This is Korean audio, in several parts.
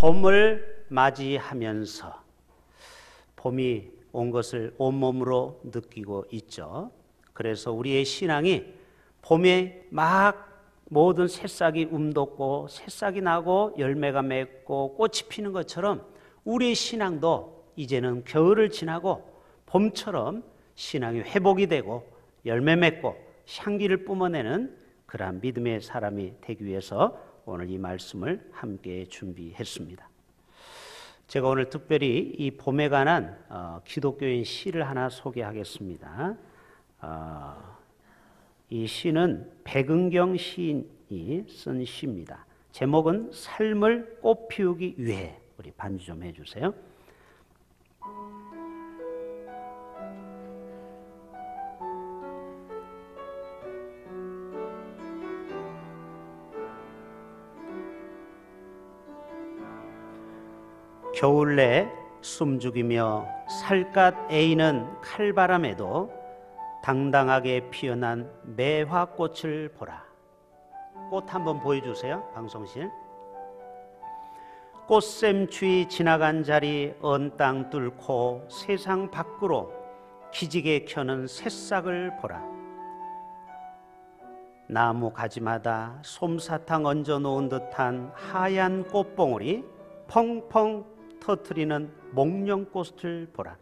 봄을 맞이하면서 봄이 온 것을 온몸으로 느끼고 있죠. 그래서 우리의 신앙이 봄에 막 모든 새싹이 움돋고 새싹이 나고 열매가 맺고 꽃이 피는 것처럼 우리의 신앙도 이제는 겨울을 지나고 봄처럼 신앙이 회복이 되고 열매 맺고 향기를 뿜어내는 그러한 믿음의 사람이 되기 위해서 오늘 이 말씀을 함께 준비했습니다. 제가 오늘 특별히 이 봄에 관한 기독교인 시를 하나 소개하겠습니다. 이 시는 백은경 시인이 쓴 시입니다. 제목은 삶을 꽃피우기 위해. 우리 반주 좀 해주세요. 겨울 내 숨죽이며 살갗 에이는 칼바람에도 당당하게 피어난 매화꽃을 보라. 꽃 한번 보여주세요. 방송실. 꽃샘추위 지나간 자리 언 땅 뚫고 세상 밖으로 기지개 켜는 새싹을 보라. 나무 가지마다 솜사탕 얹어 놓은 듯한 하얀 꽃봉오리 펑펑 터트리는 목련꽃을 보라.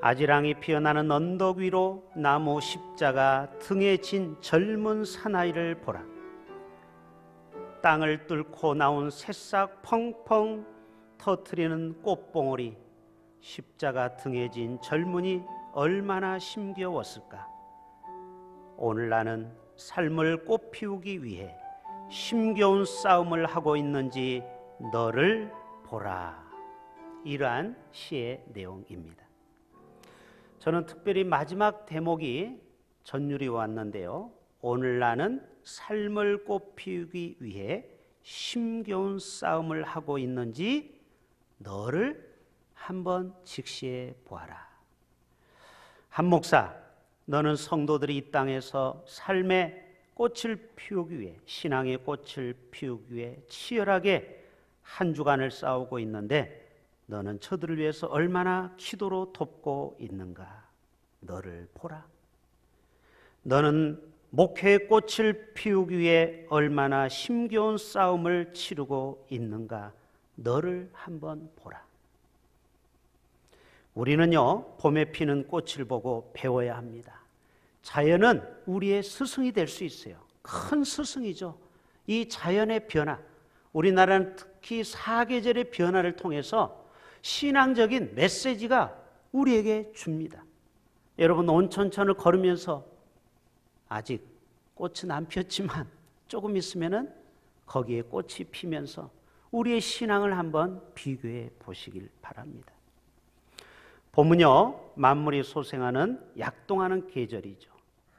아지랑이 피어나는 언덕 위로 나무 십자가 등에 진 젊은 사나이를 보라. 땅을 뚫고 나온 새싹 펑펑 터트리는 꽃봉오리 십자가 등에 진 젊은이 얼마나 힘겨웠을까. 오늘 나는 삶을 꽃피우기 위해 힘겨운 싸움을 하고 있는지 너를 보라. 이러한 시의 내용입니다. 저는 특별히 마지막 대목이 전율이 왔는데요. 오늘 나는 삶을 꽃피우기 위해 힘겨운 싸움을 하고 있는지 너를 한번 직시해 보아라. 한 목사, 너는 성도들이 이 땅에서 삶의 꽃을 피우기 위해, 신앙의 꽃을 피우기 위해 치열하게 한 주간을 싸우고 있는데 너는 저들을 위해서 얼마나 기도로 돕고 있는가. 너를 보라. 너는 목회의 꽃을 피우기 위해 얼마나 힘겨운 싸움을 치르고 있는가. 너를 한번 보라. 우리는요, 봄에 피는 꽃을 보고 배워야 합니다. 자연은 우리의 스승이 될 수 있어요. 큰 스승이죠. 이 자연의 변화, 우리나라는 특히 사계절의 변화를 통해서 신앙적인 메시지가 우리에게 줍니다. 여러분, 온천천을 걸으면서 아직 꽃은 안 피었지만 조금 있으면은 거기에 꽃이 피면서 우리의 신앙을 한번 비교해 보시길 바랍니다. 봄은요, 만물이 소생하는 약동하는 계절이죠.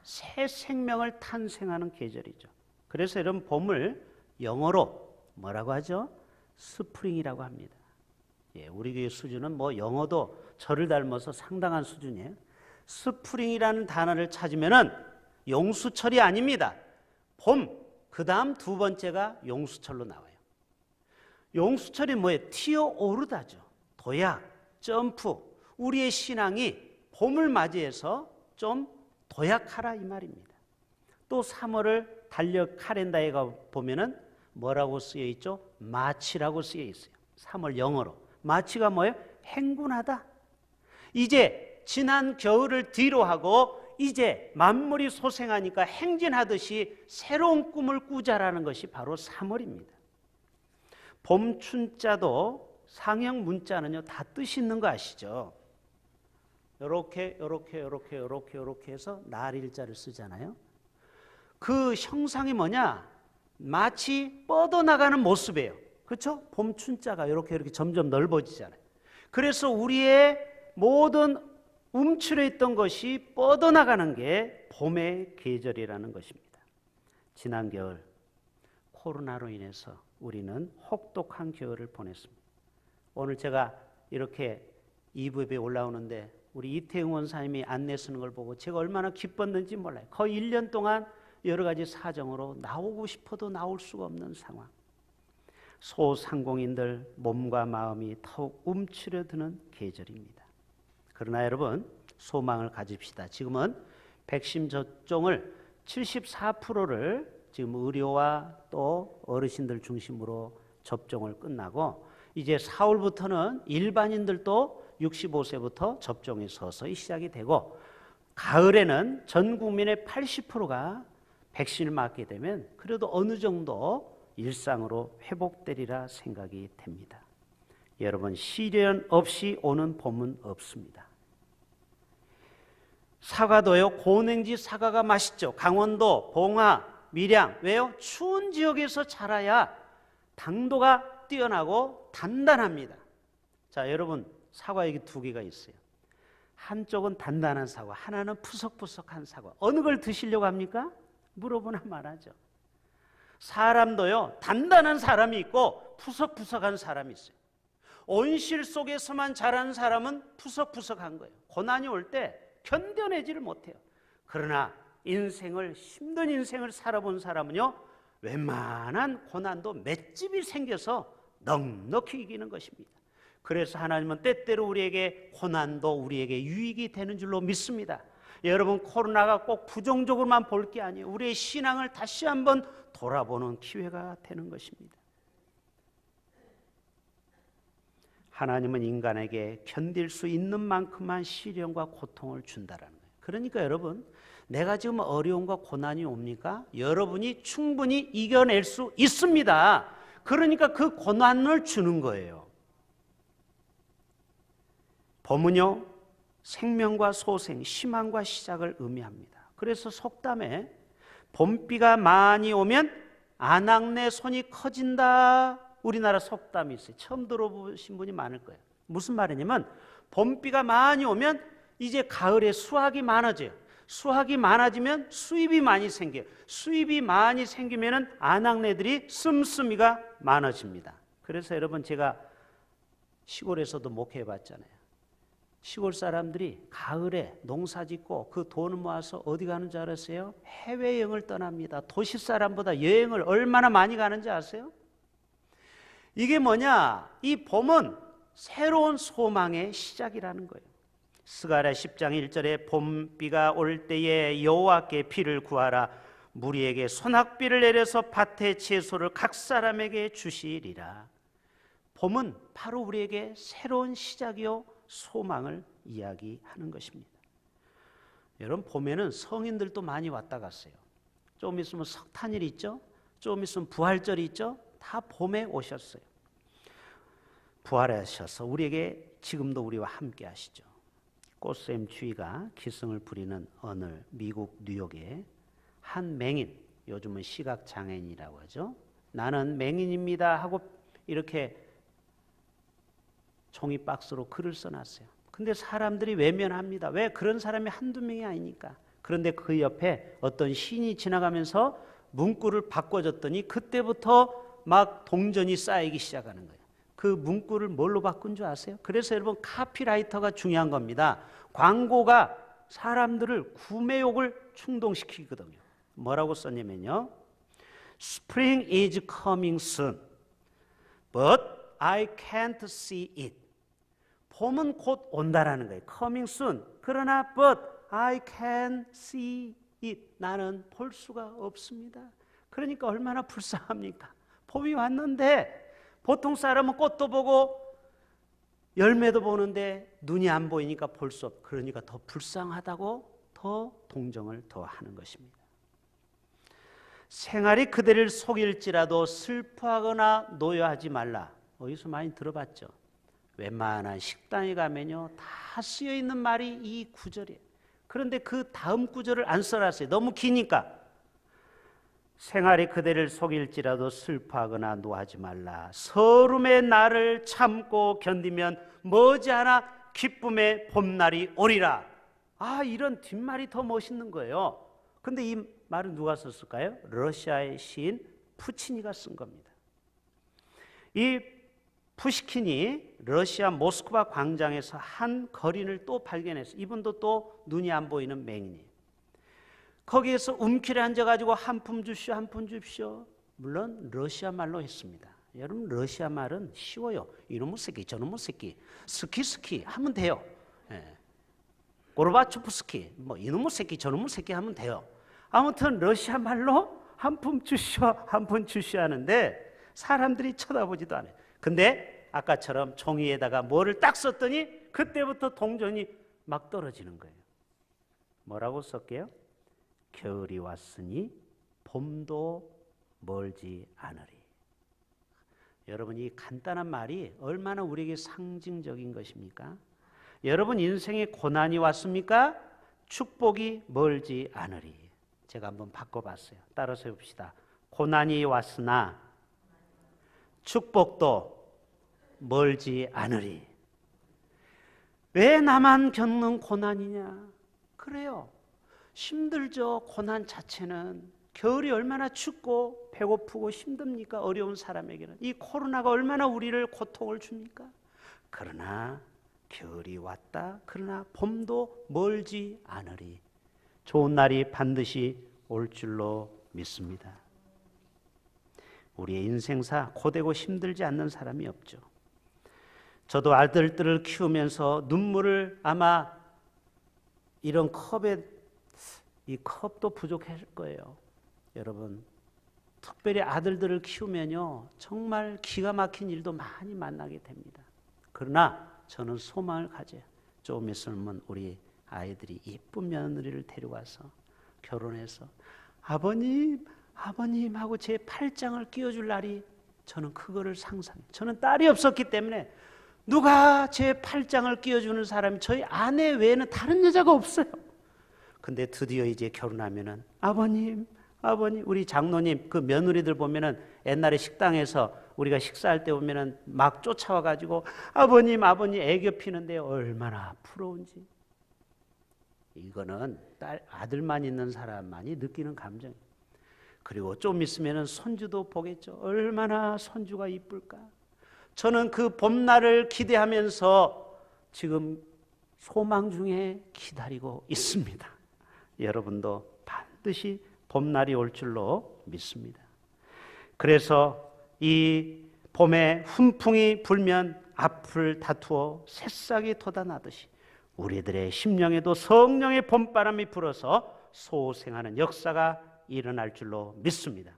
새 생명을 탄생하는 계절이죠. 그래서 여러분, 봄을 영어로 뭐라고 하죠? 스프링이라고 합니다. 예, 우리 교회 수준은 뭐 영어도 저를 닮아서 상당한 수준이에요. 스프링이라는 단어를 찾으면은 용수철이 아닙니다. 봄, 그 다음 두 번째가 용수철로 나와요. 용수철이 뭐예요? 튀어오르다죠. 도약, 점프. 우리의 신앙이 봄을 맞이해서 좀 도약하라 이 말입니다. 또 3월을 달력 카렌다에 보면은 뭐라고 쓰여 있죠? 마치라고 쓰여 있어요. 3월 영어로. 마치가 뭐예요? 행군하다. 이제 지난 겨울을 뒤로 하고 이제 만물이 소생하니까 행진하듯이 새로운 꿈을 꾸자라는 것이 바로 3월입니다. 봄춘자도 상형 문자는요, 다 뜻이 있는 거 아시죠? 요렇게 해서 날일자를 쓰잖아요. 그 형상이 뭐냐? 마치 뻗어나가는 모습이에요. 그렇죠? 봄춘자가 이렇게 점점 넓어지잖아요. 그래서 우리의 모든 움츠려 있던 것이 뻗어나가는 게 봄의 계절이라는 것입니다. 지난 겨울 코로나로 인해서 우리는 혹독한 겨울을 보냈습니다. 오늘 제가 이렇게 이브에 올라오는데 우리 이태영 원사님이 안내 쓰는 걸 보고 제가 얼마나 기뻤는지 몰라요. 거의 1년 동안 여러 가지 사정으로 나오고 싶어도 나올 수가 없는 상황. 소상공인들 몸과 마음이 더욱 움츠려드는 계절입니다. 그러나 여러분 소망을 가집시다. 지금은 백신 접종을 74%를 지금 의료와 또 어르신들 중심으로 접종을 끝나고 이제 4월부터는 일반인들도 65세부터 접종이 서서히 시작이 되고 가을에는 전 국민의 80%가 백신을 맞게 되면 그래도 어느 정도 일상으로 회복되리라 생각이 됩니다. 여러분 시련 없이 오는 봄은 없습니다. 사과도요, 고냉지 사과가 맛있죠. 강원도, 봉화, 밀양. 왜요? 추운 지역에서 자라야 당도가 뛰어나고 단단합니다. 자, 여러분 사과 여기 두 개가 있어요. 한쪽은 단단한 사과, 하나는 푸석푸석한 사과. 어느 걸 드시려고 합니까? 물어보나 말하죠. 사람도요, 단단한 사람이 있고 푸석푸석한 사람이 있어요. 온실 속에서만 자란 사람은 푸석푸석한 거예요. 고난이 올 때 견뎌내지를 못해요. 그러나 힘든 인생을 살아본 사람은요, 웬만한 고난도 맷집이 생겨서 넉넉히 이기는 것입니다. 그래서 하나님은 때때로 우리에게 고난도 우리에게 유익이 되는 줄로 믿습니다. 여러분 코로나가 꼭 부정적으로만 볼 게 아니에요. 우리의 신앙을 다시 한번 돌아보는 기회가 되는 것입니다. 하나님은 인간에게 견딜 수 있는 만큼만 시련과 고통을 준다라는 거예요. 그러니까 여러분 내가 지금 어려움과 고난이 옵니까? 여러분이 충분히 이겨낼 수 있습니다. 그러니까 그 고난을 주는 거예요. 봄은요 생명과 소생, 희망과 시작을 의미합니다. 그래서 속담에 봄비가 많이 오면 아낙네 손이 커진다, 우리나라 속담이 있어요. 처음 들어보신 분이 많을 거예요. 무슨 말이냐면 봄비가 많이 오면 이제 가을에 수확이 많아져요. 수확이 많아지면 수입이 많이 생겨요. 수입이 많이 생기면 아낙네들이 씀씀이가 많아집니다. 그래서 여러분 제가 시골에서도 목회해 봤잖아요. 시골 사람들이 가을에 농사 짓고 그 돈을 모아서 어디 가는 줄 알았어요? 해외여행을 떠납니다. 도시 사람보다 여행을 얼마나 많이 가는지 아세요? 이게 뭐냐? 이 봄은 새로운 소망의 시작이라는 거예요. 스가랴 10장 1절에 봄비가 올 때에 여호와께 비를 구하라. 무리에게 소낙비를 내려서 밭의 채소를 각 사람에게 주시리라. 봄은 바로 우리에게 새로운 시작이요 소망을 이야기하는 것입니다. 여러분 봄에는 성인들도 많이 왔다 갔어요. 좀 있으면 석탄일이 있죠. 좀 있으면 부활절이 있죠. 다 봄에 오셨어요. 부활하셔서 우리에게 지금도 우리와 함께 하시죠. 꽃샘 추위가 기승을 부리는 어느 미국 뉴욕의 한 맹인, 요즘은 시각장애인이라고 하죠. 나는 맹인입니다 하고 이렇게 종이 박스로 글을 써놨어요. 근데 사람들이 외면합니다. 왜? 그런 사람이 한두 명이 아니니까. 그런데 그 옆에 어떤 시인이 지나가면서 문구를 바꿔줬더니 그때부터 막 동전이 쌓이기 시작하는 거예요. 그 문구를 뭘로 바꾼 줄 아세요? 그래서 여러분 카피라이터가 중요한 겁니다. 광고가 사람들을 구매욕을 충동시키거든요. 뭐라고 썼냐면요. Spring is coming soon, but I can't see it. 봄은 곧 온다라는 거예요. Coming soon. 그러나 but I can see it. 나는 볼 수가 없습니다. 그러니까 얼마나 불쌍합니까? 봄이 왔는데 보통 사람은 꽃도 보고 열매도 보는데 눈이 안 보이니까 볼 수 없고 그러니까 더 불쌍하다고 더 동정을 더 하는 것입니다. 생활이 그대를 속일지라도 슬퍼하거나 노여하지 말라. 어디서 많이 들어봤죠? 웬만한 식당에 가면요 다 쓰여있는 말이 이 구절이에요. 그런데 그 다음 구절을 안 써놨어요. 너무 기니까. 생활이 그대를 속일지라도 슬퍼하거나 노하지 말라. 서름의 날을 참고 견디면 머지않아 기쁨의 봄날이 오리라. 아, 이런 뒷말이 더 멋있는 거예요. 근데 이 말은 누가 썼을까요? 러시아의 시인 푸치니가 쓴 겁니다. 이 푸시킨이 러시아 모스크바 광장에서 한 거린을 또 발견했어요. 이분도 또 눈이 안 보이는 맹인이에요. 거기에서 움킬에 앉아가지고 한 푼 주십시오, 한 푼 주십시오. 물론 러시아 말로 했습니다. 여러분 러시아 말은 쉬워요. 이놈의 새끼 저놈의 새끼 스키 하면 돼요. 예. 고르바초프스키 뭐 이놈의 새끼 저놈의 새끼 하면 돼요. 아무튼 러시아 말로 한 푼 주시오 한 푼 주시오 하는데 사람들이 쳐다보지도 않아요. 근데 아까처럼 종이에다가 뭐를 딱 썼더니 그때부터 동전이 막 떨어지는 거예요. 뭐라고 썼게요? 겨울이 왔으니 봄도 멀지 않으리. 여러분 이 간단한 말이 얼마나 우리에게 상징적인 것입니까? 여러분 인생에 고난이 왔습니까? 축복이 멀지 않으리. 제가 한번 바꿔봤어요. 따라서 해봅시다. 고난이 왔으나 축복도 멀지 않으리. 왜 나만 겪는 고난이냐? 그래요. 힘들죠. 고난 자체는. 겨울이 얼마나 춥고 배고프고 힘듭니까? 어려운 사람에게는. 이 코로나가 얼마나 우리를 고통을 줍니까? 그러나 겨울이 왔다. 그러나 봄도 멀지 않으리. 좋은 날이 반드시 올 줄로 믿습니다. 우리의 인생사 고되고 힘들지 않는 사람이 없죠. 저도 아들들을 키우면서 눈물을 아마 이런 컵에 이 컵도 부족할 거예요. 여러분 특별히 아들들을 키우면요 정말 기가 막힌 일도 많이 만나게 됩니다. 그러나 저는 소망을 가져요. 조금 있으면 우리 아이들이 이쁜 며느리를 데려와서 결혼해서 아버님 하고 제 팔짱을 끼워줄 날이 저는 그거를 상상해요. 저는 딸이 없었기 때문에 누가 제 팔짱을 끼워주는 사람이 저희 아내 외에는 다른 여자가 없어요. 근데 드디어 이제 결혼하면은 아버님 우리 장로님 그 며느리들 보면은 옛날에 식당에서 우리가 식사할 때 보면은 막 쫓아와 가지고 아버님 애교 피는데 얼마나 부러운지. 이거는 아들만 있는 사람만이 느끼는 감정이에요. 그리고 좀 있으면은 손주도 보겠죠. 얼마나 손주가 이쁠까. 저는 그 봄날을 기대하면서 지금 소망 중에 기다리고 있습니다. 여러분도 반드시 봄날이 올 줄로 믿습니다. 그래서 이 봄에 훈풍이 불면 앞을 다투어 새싹이 돋아나듯이 우리들의 심령에도 성령의 봄바람이 불어서 소생하는 역사가 일어날 줄로 믿습니다.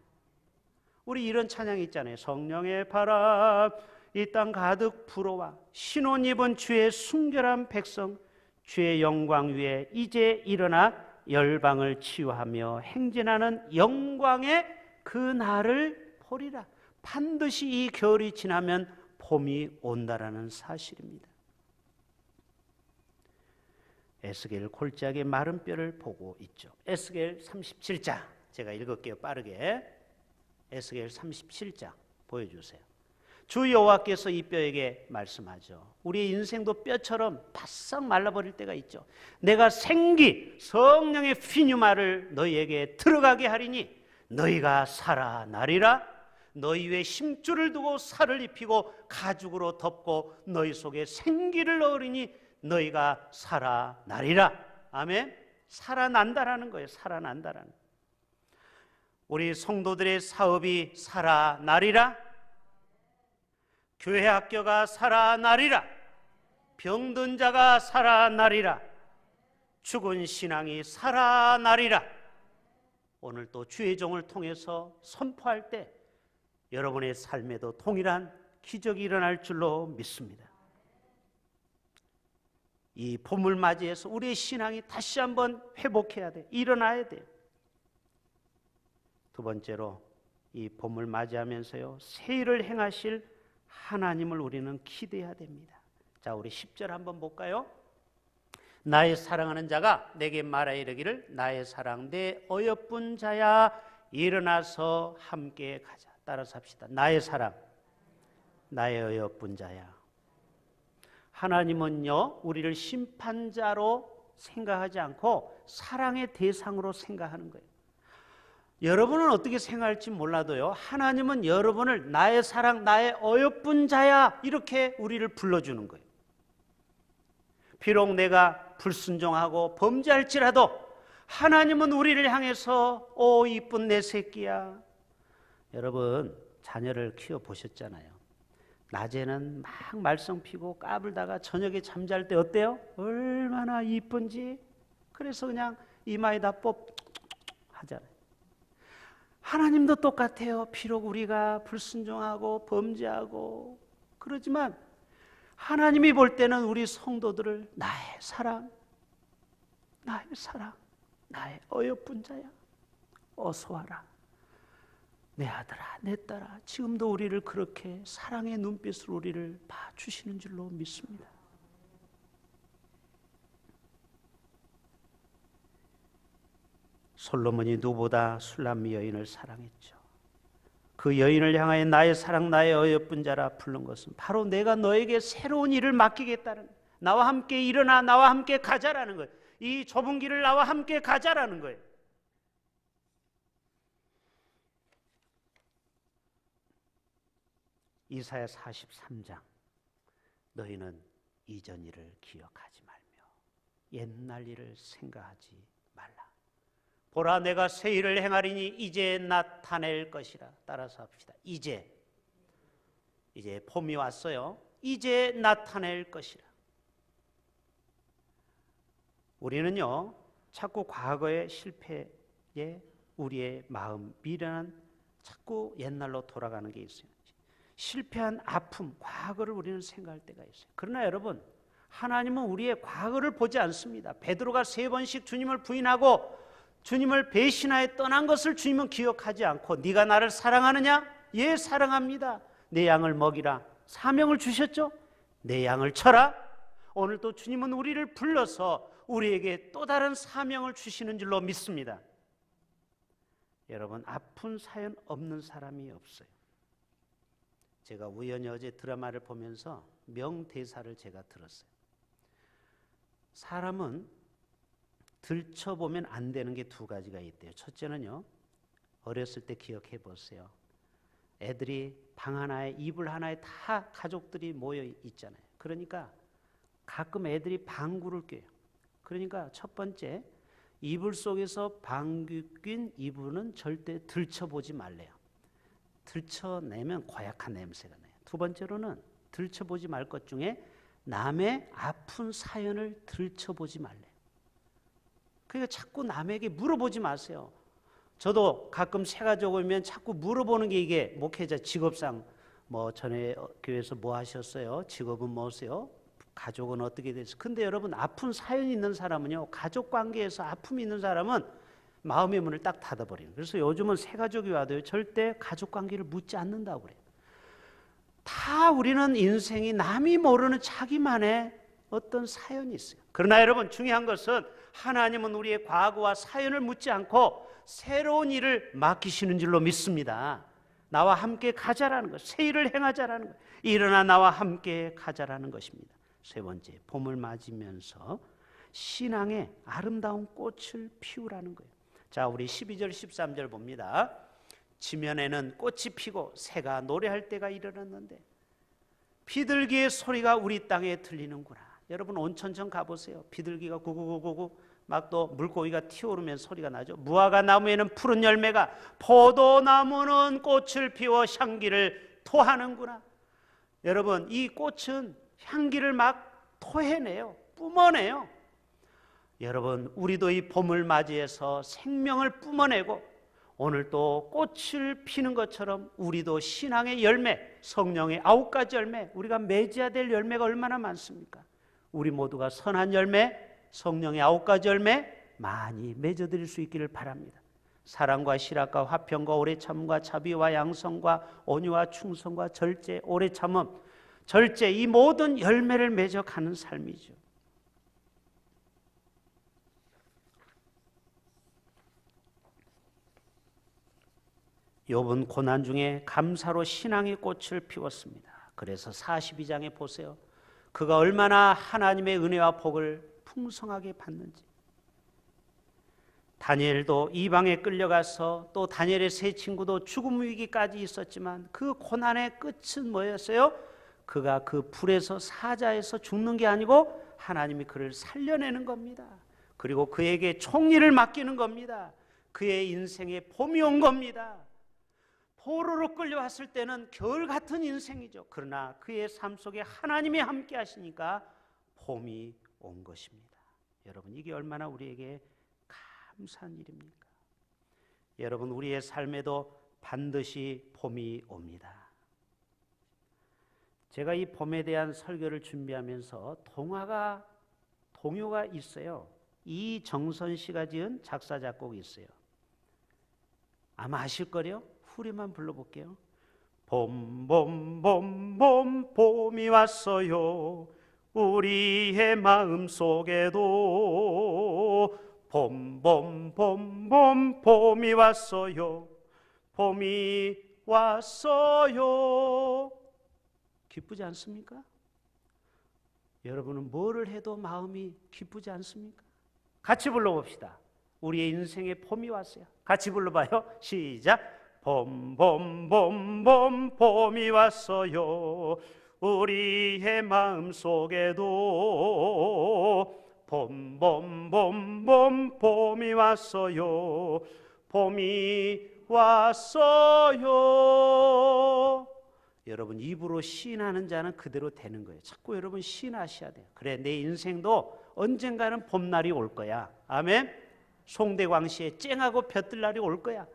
우리 이런 찬양이 있잖아요. 성령의 바람 이 땅 가득 불어와 신혼 입은 주의 순결한 백성 주의 영광 위에 이제 일어나 열방을 치유하며 행진하는 영광의 그 날을 보리라. 반드시 이 겨울이 지나면 봄이 온다라는 사실입니다. 에스겔 골짜기의 마른 뼈를 보고 있죠. 에스겔 37장 제가 읽을게요. 빠르게. 에스겔 37장 보여주세요. 주 여호와께서 이 뼈에게 말씀하죠. 우리의 인생도 뼈처럼 바싹 말라버릴 때가 있죠. 내가 생기 성령의 피뉴마를 너희에게 들어가게 하리니 너희가 살아나리라. 너희 위에 힘줄을 두고 살을 입히고 가죽으로 덮고 너희 속에 생기를 넣으리니 너희가 살아나리라. 아멘. 살아난다라는 거예요. 살아난다라는. 우리 성도들의 사업이 살아나리라. 교회 학교가 살아나리라. 병든 자가 살아나리라. 죽은 신앙이 살아나리라. 오늘 또 주의 종을 통해서 선포할 때 여러분의 삶에도 동일한 기적이 일어날 줄로 믿습니다. 이 봄을 맞이해서 우리의 신앙이 다시 한번 회복해야 돼. 일어나야 돼. 두 번째로 이 봄을 맞이하면서요 새 일을 행하실 하나님을 우리는 기대해야 됩니다. 자, 우리 10절 한번 볼까요? 나의 사랑하는 자가 내게 말하 이르기를 나의 사랑 내 어여쁜 자야 일어나서 함께 가자. 따라서 합시다. 나의 사랑 나의 어여쁜 자야. 하나님은요 우리를 심판자로 생각하지 않고 사랑의 대상으로 생각하는 거예요. 여러분은 어떻게 생각할지 몰라도요 하나님은 여러분을 나의 사랑 나의 어여쁜 자야 이렇게 우리를 불러주는 거예요. 비록 내가 불순종하고 범죄할지라도 하나님은 우리를 향해서 오 이쁜 내 새끼야. 여러분 자녀를 키워보셨잖아요. 낮에는 막 말썽 피고 까불다가 저녁에 잠잘 때 어때요? 얼마나 이쁜지. 그래서 그냥 이마에다 뽀 하잖아요. 하나님도 똑같아요. 비록 우리가 불순종하고 범죄하고 그러지만 하나님이 볼 때는 우리 성도들을 나의 사랑, 나의 어여쁜 자야, 어서 와라. 내 아들아, 내 딸아. 지금도 우리를 그렇게 사랑의 눈빛으로 우리를 봐주시는 줄로 믿습니다. 솔로몬이 누구보다 술람미 여인을 사랑했죠. 그 여인을 향하여 나의 사랑, 나의 어여쁜 자라 부른 것은 바로 내가 너에게 새로운 일을 맡기겠다는, 나와 함께 일어나, 나와 함께 가자라는 거예요. 이 좁은 길을 나와 함께 가자라는 거예요. 이사야 43장, 너희는 이전 일을 기억하지 말며 옛날 일을 생각하지 말라. 보라, 내가 새 일을 행하리니 이제 나타낼 것이라. 따라서 합시다. 이제 봄이 왔어요. 이제 나타낼 것이라. 우리는요, 자꾸 과거의 실패에 우리의 마음, 미련한 자꾸 옛날로 돌아가는 게 있어요. 실패한 아픔, 과거를 우리는 생각할 때가 있어요. 그러나 여러분, 하나님은 우리의 과거를 보지 않습니다. 베드로가 3번씩 주님을 부인하고 주님을 배신하여 떠난 것을 주님은 기억하지 않고, 네가 나를 사랑하느냐? 예, 사랑합니다. 내 양을 먹이라. 사명을 주셨죠? 내 양을 쳐라. 오늘 또 주님은 우리를 불러서 우리에게 또 다른 사명을 주시는 줄로 믿습니다. 여러분, 아픈 사연 없는 사람이 없어요. 제가 우연히 어제 드라마를 보면서 명대사를 제가 들었어요. 사람은 들춰보면 안 되는 게 2가지가 있대요. 첫째는요, 어렸을 때 기억해 보세요. 애들이 방 하나에, 이불 하나에 다 가족들이 모여 있잖아요. 그러니까 가끔 애들이 방구를 껴요. 그러니까 첫 번째, 이불 속에서 방귀 낀 이불은 절대 들춰보지 말래요. 들춰내면 고약한 냄새가 나요. 2번째로는 들춰보지 말 것 중에 남의 아픈 사연을 들춰보지 말래요. 그러니까 자꾸 남에게 물어보지 마세요. 저도 가끔 새가족 오면 자꾸 물어보는 게, 이게 목회자 직업상, 뭐 전에 교회에서 뭐 하셨어요? 직업은 뭐세요? 가족은 어떻게 됐어요? 근데 여러분, 아픈 사연이 있는 사람은요, 가족 관계에서 아픔이 있는 사람은 마음의 문을 딱 닫아버려요. 그래서 요즘은 새가족이 와도요, 절대 가족 관계를 묻지 않는다고 그래요. 다 우리는 인생이 남이 모르는 자기만의 어떤 사연이 있어요. 그러나 여러분, 중요한 것은 하나님은 우리의 과거와 사연을 묻지 않고 새로운 일을 맡기시는 줄로 믿습니다. 나와 함께 가자라는 것, 새 일을 행하자라는 것, 일어나 나와 함께 가자라는 것입니다. 3번째, 봄을 맞으면서 신앙의 아름다운 꽃을 피우라는 거예요. 자, 우리 12절 13절 봅니다. 지면에는 꽃이 피고 새가 노래할 때가 이르렀는데 비둘기의 소리가 우리 땅에 들리는구나. 여러분, 온천천 가보세요. 비둘기가 구구구구구 막 또 물고기가 튀어오르면 소리가 나죠. 무화과 나무에는 푸른 열매가, 포도나무는 꽃을 피워 향기를 토하는구나. 여러분, 이 꽃은 향기를 막 토해내요. 뿜어내요. 여러분, 우리도 이 봄을 맞이해서 생명을 뿜어내고 오늘 또 꽃을 피는 것처럼 우리도 신앙의 열매, 성령의 9가지 열매, 우리가 맺어야 될 열매가 얼마나 많습니까? 우리 모두가 선한 열매, 성령의 9가지 열매 많이 맺어드릴 수 있기를 바랍니다. 사랑과 실학과 화평과 오래 참음과 자비와 양성과 온유와 충성과 절제, 오래 참음, 절제, 이 모든 열매를 맺어가는 삶이죠. 욥은 고난 중에 감사로 신앙의 꽃을 피웠습니다. 그래서 42장에 보세요. 그가 얼마나 하나님의 은혜와 복을 풍성하게 받는지. 다니엘도 이방에 끌려가서 또 다니엘의 세 친구도 죽음 위기까지 있었지만 그 고난의 끝은 뭐였어요? 그가 그 불에서, 사자에서 죽는 게 아니고 하나님이 그를 살려내는 겁니다. 그리고 그에게 총리를 맡기는 겁니다. 그의 인생에 봄이 온 겁니다. 포로로 끌려왔을 때는 겨울 같은 인생이죠. 그러나 그의 삶 속에 하나님이 함께 하시니까 봄이 온 것입니다. 여러분, 이게 얼마나 우리에게 감사한 일입니까? 여러분, 우리의 삶에도 반드시 봄이 옵니다. 제가 이 봄에 대한 설교를 준비하면서 동요가 있어요. 이정선 씨가 지은 작사 작곡이 있어요. 아마 아실걸요? 후렴만 불러볼게요. 봄 봄이 왔어요. 우리의 마음속에도 봄 봄이 왔어요. 봄이 왔어요. 기쁘지 않습니까? 여러분은 뭐를 해도 마음이 기쁘지 않습니까? 같이 불러봅시다. 우리의 인생에 봄이 왔어요. 같이 불러봐요. 시작. 봄이 왔어요. 우리의 마음속에도 봄이 왔어요. 봄이 왔어요. 여러분, 입으로 시인하는 자는 그대로 되는 거예요. 자꾸 여러분 시인하셔야 돼요. 그래, 내 인생도 언젠가는 봄날이 올 거야. 아멘. 송대광시에 쨍하고 볕들 날이 올 거야.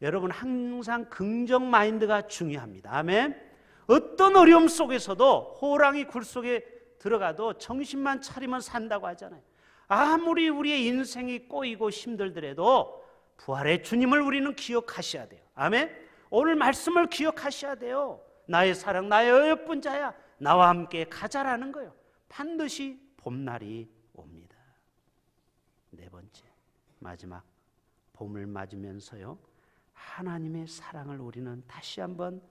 여러분, 항상 긍정 마인드가 중요합니다. 아멘. 어떤 어려움 속에서도 호랑이 굴 속에 들어가도 정신만 차리면 산다고 하잖아요. 아무리 우리의 인생이 꼬이고 힘들더라도 부활의 주님을 우리는 기억하셔야 돼요. 아멘. 오늘 말씀을 기억하셔야 돼요. 나의 사랑, 나의 어여쁜 자야, 나와 함께 가자라는 거예요. 반드시 봄날이 옵니다. 네 번째, 마지막, 봄을 맞으면서요, 하나님의 사랑을 우리는 다시 한번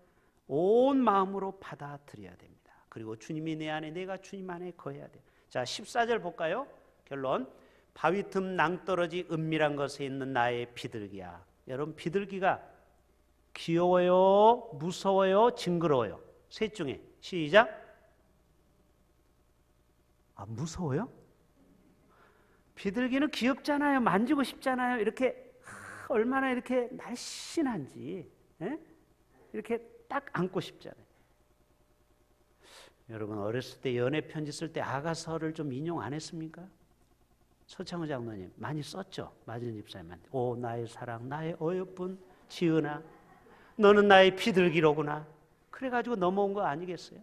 온 마음으로 받아들여야 됩니다. 그리고 주님이 내 안에, 내가 주님 안에 거해야 돼요. 자, 14절 볼까요? 결론. 바위 틈 낭떠러지 은밀한 것에 있는 나의 비둘기야. 여러분, 비둘기가 귀여워요? 무서워요? 징그러워요? 셋 중에. 시작. 무서워요? 비둘기는 귀엽잖아요. 만지고 싶잖아요. 이렇게 얼마나 이렇게 날씬한지, 이렇게 딱 안고 싶잖아요. 여러분, 어렸을 때 연애 편지 쓸 때 아가서를 좀 인용 안 했습니까? 서창호 장로님 많이 썼죠. 마진 집사님한테. 오, 나의 사랑, 나의 어여쁜 지은아, 너는 나의 비둘기로구나. 그래가지고 넘어온 거 아니겠어요?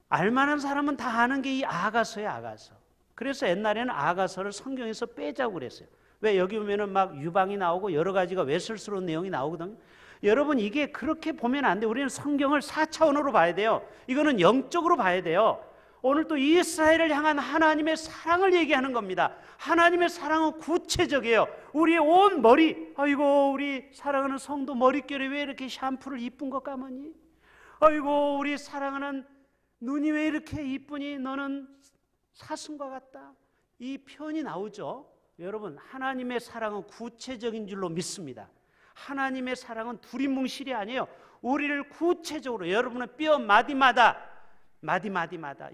알만한 사람은 다 아는 게 이 아가서예요, 아가서. 그래서 옛날에는 아가서를 성경에서 빼자고 그랬어요. 왜? 여기 보면은 막 유방이 나오고 여러 가지가 외설스러운 내용이 나오거든요. 여러분, 이게 그렇게 보면 안 돼요. 우리는 성경을 4차원으로 봐야 돼요. 이거는 영적으로 봐야 돼요. 오늘 또 이스라엘을 향한 하나님의 사랑을 얘기하는 겁니다. 하나님의 사랑은 구체적이에요. 우리의 온 머리, 아이고 우리 사랑하는 성도 머릿결에 왜 이렇게 샴푸를 이쁜 거 감으니? 아이고 우리 사랑하는 눈이 왜 이렇게 이쁘니? 너는 사슴과 같다. 이 표현이 나오죠. 여러분, 하나님의 사랑은 구체적인 줄로 믿습니다. 하나님의 사랑은 두리뭉실이 아니에요. 우리를 구체적으로, 여러분의 뼈 마디마다,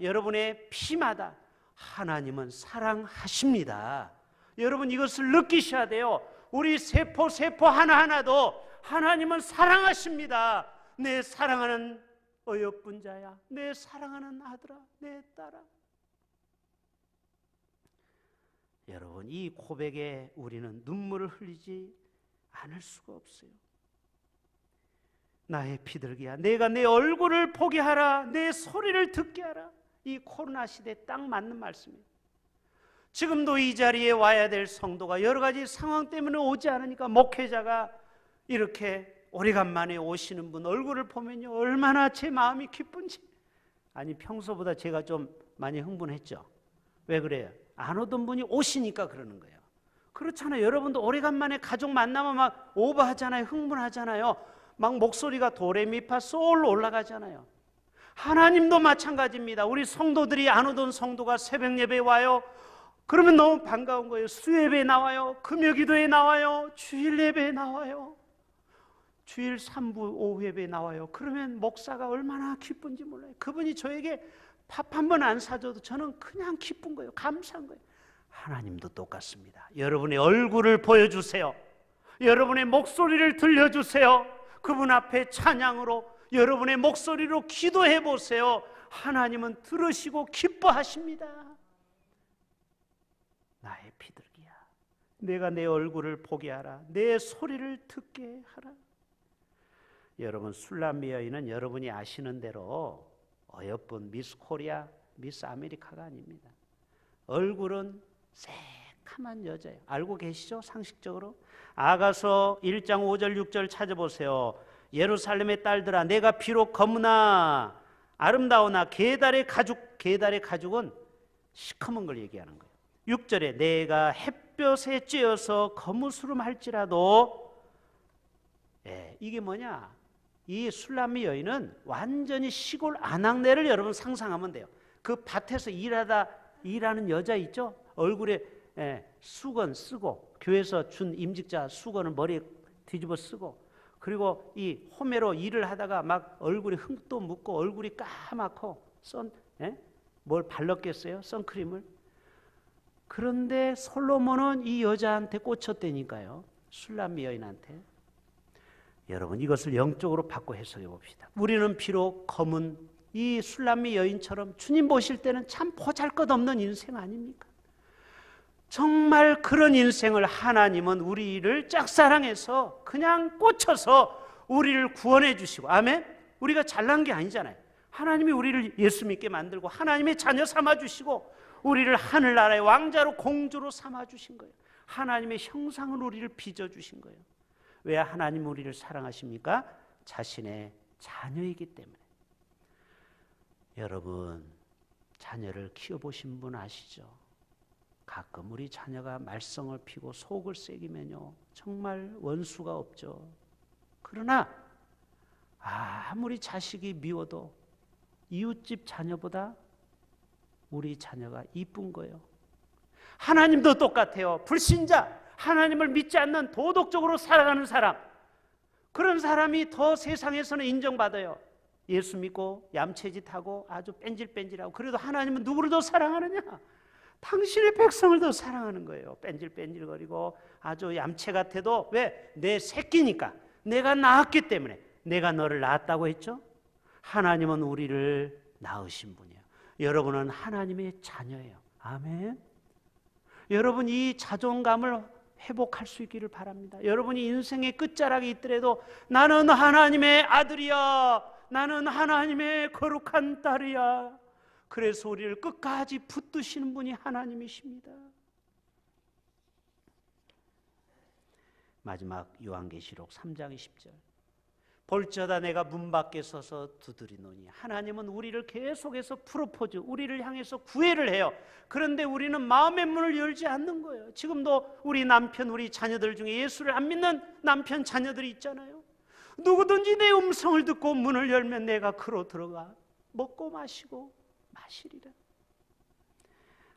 여러분의 피마다 하나님은 사랑하십니다. 여러분, 이것을 느끼셔야 돼요. 우리 세포 하나하나도 하나님은 사랑하십니다. 내 사랑하는 어여쁜 자야, 내 사랑하는 아들아, 내 딸아. 여러분, 이 고백에 우리는 눈물을 흘리지 않을 수가 없어요. 나의 비둘기야, 내가 내 얼굴을 보게 하라, 내 소리를 듣게 하라. 이 코로나 시대에 딱 맞는 말씀이에요. 지금도 이 자리에 와야 될 성도가 여러 가지 상황 때문에 오지 않으니까 목회자가 이렇게 오래간만에 오시는 분 얼굴을 보면요, 얼마나 제 마음이 기쁜지. 아니, 평소보다 제가 좀 많이 흥분했죠. 왜 그래요? 안 오던 분이 오시니까 그러는 거예요. 그렇잖아요. 여러분도 오래간만에 가족 만나면 막 오버하잖아요. 흥분하잖아요. 막 목소리가 도레미파솔로 올라가잖아요. 하나님도 마찬가지입니다. 우리 성도들이 안 오던 성도가 새벽 예배에 와요. 그러면 너무 반가운 거예요. 수예배에 나와요. 금요기도에 나와요. 주일 예배에 나와요. 주일 3부 오후 예배에 나와요. 그러면 목사가 얼마나 기쁜지 몰라요. 그분이 저에게 밥 한 번 안 사줘도 저는 그냥 기쁜 거예요. 감사한 거예요. 하나님도 똑같습니다. 여러분의 얼굴을 보여주세요. 여러분의 목소리를 들려주세요. 그분 앞에 찬양으로 여러분의 목소리로 기도해 보세요. 하나님은 들으시고 기뻐하십니다. 나의 비둘기야, 내가 내 얼굴을 보게 하라. 내 소리를 듣게 하라. 여러분, 술람미 여인은 여러분이 아시는 대로 어여쁜 미스 코리아, 미스 아메리카가 아닙니다. 얼굴은 새카만 여자예요. 알고 계시죠? 상식적으로. 아가서 1장 5절 6절 찾아보세요. 예루살렘의 딸들아, 내가 비록 검으나 아름다우나 게달의 가죽은 시커먼 걸 얘기하는 거예요. 6절에 내가 햇볕에 쬐어서 거무스름할지라도, 이게 뭐냐? 이 술람미 여인은 완전히 시골 아낙네를 여러분 상상하면 돼요. 그 밭에서 일하는 여자 있죠? 얼굴에 수건 쓰고, 교회에서 준 임직자 수건을 머리에 뒤집어 쓰고, 그리고 이 호매로 일을 하다가 막 얼굴에 흙도 묻고 얼굴이 까맣고 뭘 발랐겠어요? 선크림을. 그런데 솔로몬은 이 여자한테 꽂혔다니까요. 술람미 여인한테. 여러분, 이것을 영적으로 바꿔 해석해 봅시다. 우리는 비록 검은 이 술람미 여인처럼 주님 보실 때는 참 보잘것없는 인생 아닙니까? 정말 그런 인생을 하나님은 우리를 짝사랑해서 그냥 꽂혀서 우리를 구원해 주시고, 아멘? 우리가 잘난 게 아니잖아요. 하나님이 우리를 예수 믿게 만들고 하나님의 자녀 삼아 주시고 우리를 하늘나라의 왕자로 공주로 삼아 주신 거예요. 하나님의 형상을 우리를 빚어 주신 거예요. 왜 하나님 우리를 사랑하십니까? 자신의 자녀이기 때문에. 여러분, 자녀를 키워보신 분 아시죠? 가끔 우리 자녀가 말썽을 피고 속을 새기면요, 정말 원수가 없죠. 그러나 아무리 자식이 미워도 이웃집 자녀보다 우리 자녀가 이쁜 거예요. 하나님도 똑같아요. 불신자, 하나님을 믿지 않는 도덕적으로 살아가는 사람, 그런 사람이 더 세상에서는 인정받아요. 예수 믿고 얌체짓하고 아주 뺀질뺀질하고, 그래도 하나님은 누구를 더 사랑하느냐? 당신의 백성을 더 사랑하는 거예요. 뺀질뺀질거리고 아주 얌체 같아도, 왜? 내 새끼니까, 내가 낳았기 때문에. 내가 너를 낳았다고 했죠? 하나님은 우리를 낳으신 분이에요. 여러분은 하나님의 자녀예요. 아멘. 여러분, 이 자존감을 회복할 수 있기를 바랍니다. 여러분이 인생의 끝자락에 있더라도 나는 하나님의 아들이야, 나는 하나님의 거룩한 딸이야. 그래서 우리를 끝까지 붙드시는 분이 하나님이십니다. 마지막 요한계시록 3장 10절. 볼지어다 내가 문 밖에 서서 두드리노니. 하나님은 우리를 계속해서 프로포즈, 우리를 향해서 구애를 해요. 그런데 우리는 마음의 문을 열지 않는 거예요. 지금도 우리 남편, 우리 자녀들 중에 예수를 안 믿는 남편, 자녀들이 있잖아요. 누구든지 내 음성을 듣고 문을 열면 내가 그로 들어가 먹고 마시고 마시리라.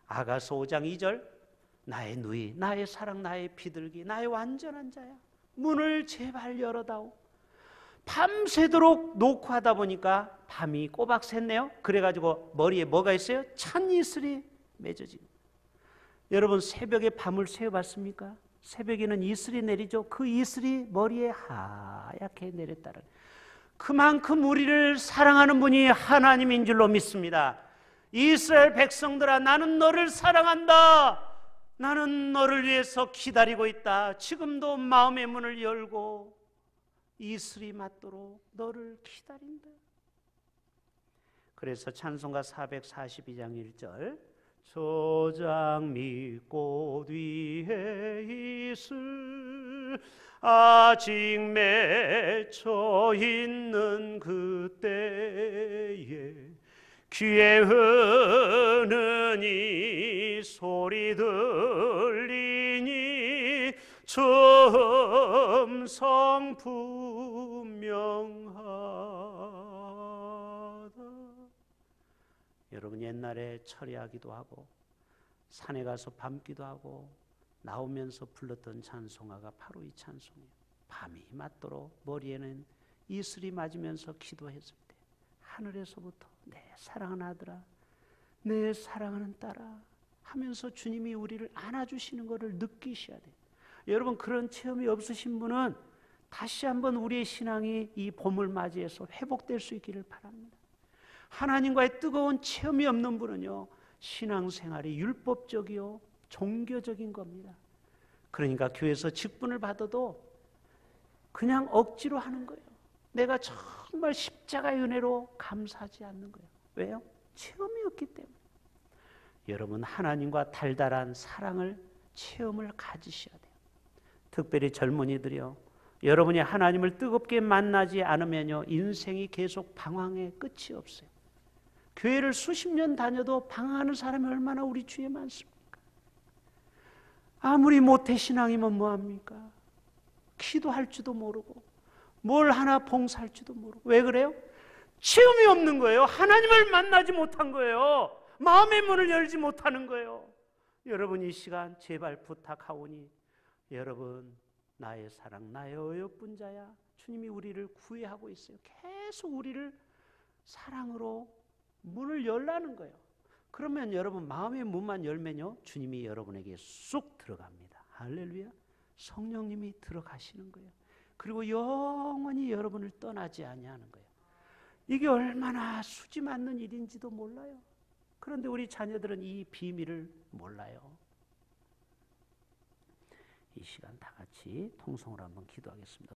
아가서 5장 2절. 나의 누이, 나의 사랑, 나의 비둘기, 나의 완전한 자야, 문을 제발 열어다오. 밤새도록 놓고 하다 보니까 밤이 꼬박 샜네요. 그래가지고 머리에 뭐가 있어요? 찬 이슬이 맺어지고. 여러분, 새벽에 밤을 새어봤습니까? 새벽에는 이슬이 내리죠. 그 이슬이 머리에 하얗게 내렸다는, 그만큼 우리를 사랑하는 분이 하나님인 줄로 믿습니다. 이스라엘 백성들아, 나는 너를 사랑한다. 나는 너를 위해서 기다리고 있다. 지금도 마음의 문을 열고 이슬이 맞도록 너를 기다린다. 그래서 찬송가 442장 1절. 소장미꽃 위에 이슬 아직 맺혀 있는 그때에 귀에 흐는 이 소리 들리니 첨성 분명하다. 여러분, 옛날에 철야기도 하고 산에 가서 밤기도 하고 나오면서 불렀던 찬송가가 바로 이 찬송이에요. 밤이 맞도록 머리에는 이슬이 맞으면서 기도했을 때 하늘에서부터 내 사랑하는 아들아, 내 사랑하는 딸아 하면서 주님이 우리를 안아주시는 것을 느끼셔야 돼요. 여러분 그런 체험이 없으신 분은 다시 한번 우리의 신앙이 이 봄을 맞이해서 회복될 수 있기를 바랍니다. 하나님과의 뜨거운 체험이 없는 분은요, 신앙생활이 율법적이요 종교적인 겁니다. 그러니까 교회에서 직분을 받아도 그냥 억지로 하는 거예요. 내가 정말 십자가의 은혜로 감사하지 않는 거예요. 왜요? 체험이 없기 때문에. 여러분 하나님과 달달한 사랑을 체험을 가지셔야 돼요. 특별히 젊은이들이요, 여러분이 하나님을 뜨겁게 만나지 않으면요, 인생이 계속 방황의 끝이 없어요. 교회를 수십 년 다녀도 방황하는 사람이 얼마나 우리 주위에 많습니까? 아무리 모태신앙이면 뭐합니까? 기도할 줄도 모르고 뭘 하나 봉사할 줄도 모르고. 왜 그래요? 체험이 없는 거예요. 하나님을 만나지 못한 거예요. 마음의 문을 열지 못하는 거예요. 여러분 이 시간 제발 부탁하오니, 여러분 나의 사랑 나의 어여쁜 자야, 주님이 우리를 구애하고 있어요. 계속 우리를 사랑으로 문을 열라는 거예요. 그러면 여러분 마음의 문만 열면요, 주님이 여러분에게 쑥 들어갑니다. 할렐루야. 성령님이 들어가시는 거예요. 그리고 영원히 여러분을 떠나지 아니하는 거예요. 이게 얼마나 수지 맞는 일인지도 몰라요. 그런데 우리 자녀들은 이 비밀을 몰라요. 이 시간 다 같이 통성으로 한번 기도하겠습니다.